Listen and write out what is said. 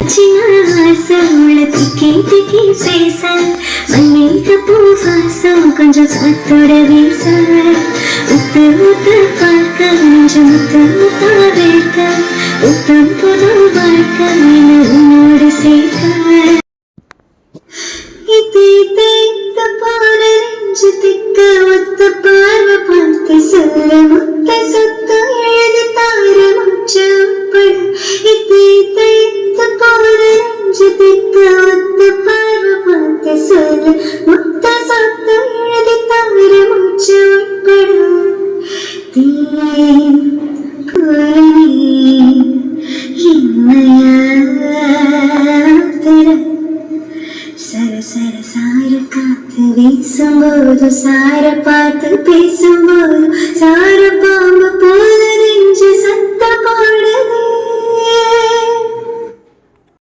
சின்ன வாசம் உள்ள திக்கி திக்கி பேச மல்லிகை பூ வாசம் கொஞ்சம் காத்தோட வீச முத்து முத்து பார்க்க கொஞ்சம் முத்து முத்தா வேர்க்க புத்தம் புது வாழ்க்கை உன்னோடு சேர்க்க ஒத்த பார்வை பார்த்து சொல்ல முத்த சொத்து எழுதி தார முச்சப்பட ஒத்த பார்வை பார்த்து சொல்ல முத்த சொத்து எழுதி தார முச்சப்பட சர சர சார காத்து வீசும்போது சார பார்த்து பேசும்போது சார பாம்பு போல நெஞ்சு சத்த